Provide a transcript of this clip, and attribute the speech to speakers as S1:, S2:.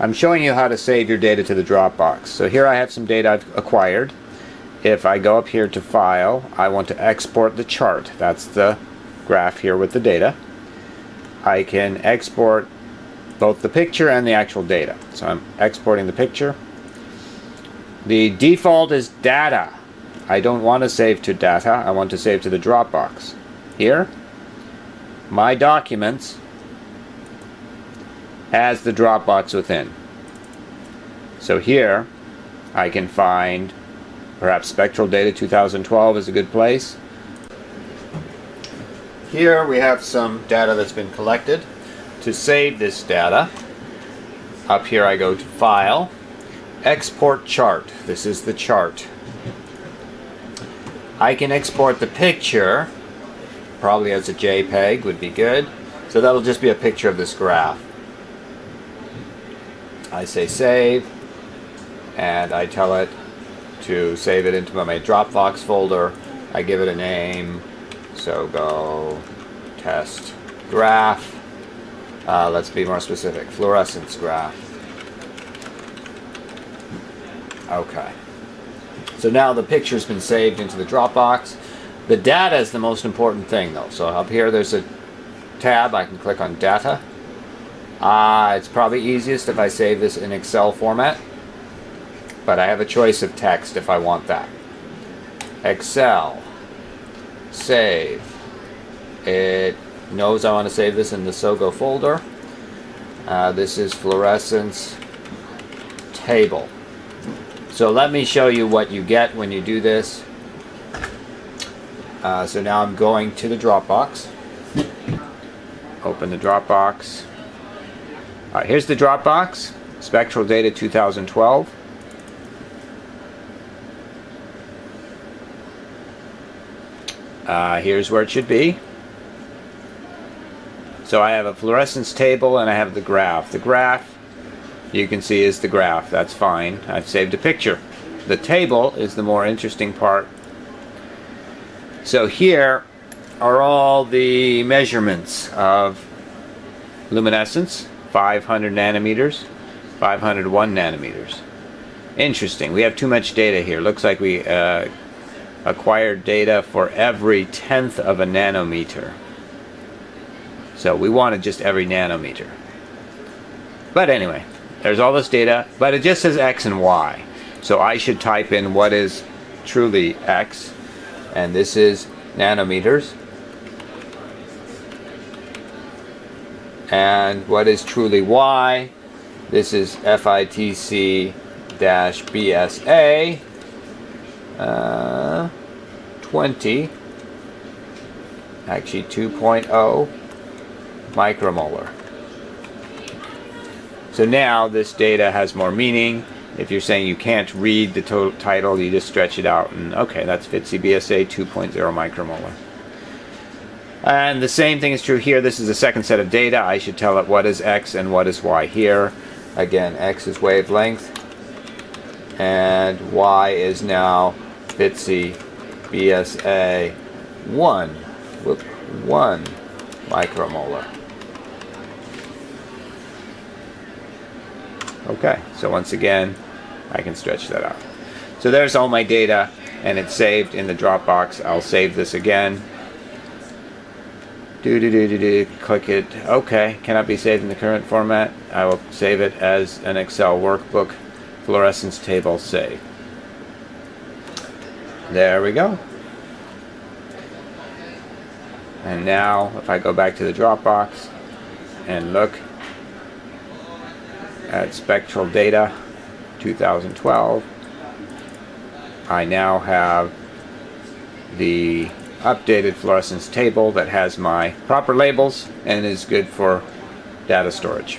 S1: I'm showing you how to save your data to the Dropbox. So here I have some data I've acquired. If I go up here to File, I want to export the chart. That's the graph here with the data. I can export both the picture and the actual data. So I'm exporting the picture. The default is data. I don't want to save to data. I want to save to the Dropbox. Here, My Documents has the Dropbox within. So here I can find perhaps Spectral Data 2012 is a good place. Here we have some data that's been collected. To save this data, up here I go to File, Export Chart. This is the chart. I can export the picture, probably as a JPEG would be good. So that'll just be a picture of this graph. I say save, and I tell it to save it into my Dropbox folder. I give it a name, so go test graph. Let's be more specific, fluorescence graph. Okay. So now the picture's been saved into the Dropbox. The data is the most important thing though. So up here there's a tab. I can click on data. It's probably easiest if I save this in Excel format, but I have a choice of text if I want that. Excel, save. It knows I want to save this in the SOGO folder. This is Fluorescence Table. So let me show you what you get when you do this. So now I'm going to the Dropbox. Open the Dropbox. Here's the Dropbox, Spectral Data 2012. Here's where it should be. So I have a fluorescence table and I have the graph. The graph, you can see, is the graph. That's fine. I've saved a picture. The table is the more interesting part. So here are all the measurements of luminescence. 500 nanometers, 501 nanometers. Interesting. We have too much data here. Looks like we acquired data for every tenth of a nanometer. So we wanted just every nanometer. But anyway, there's all this data, but it just says X and Y. So I should type in what is truly X, and this is nanometers. And what is truly Y? This is FITC-BSA 20, actually 2.0 micromolar. So now this data has more meaning. If you're saying you can't read the title, you just stretch it out, and okay, that's FITC-BSA 2.0 micromolar. And the same thing is true here. This is the second set of data. I should tell it what is X and what is Y here. Again, X is wavelength, and Y is now FITC-BSA 1 micromolar. Okay, so once again, I can stretch that out. So there's all my data, and it's saved in the Dropbox. I'll save this again. Click it. Okay, cannot be saved in the current format. I will save it as an Excel workbook. Fluorescence table save. There we go. And now if I go back to the Dropbox and look at Spectral Data 2012, I now have the updated fluorescence table that has my proper labels and is good for data storage.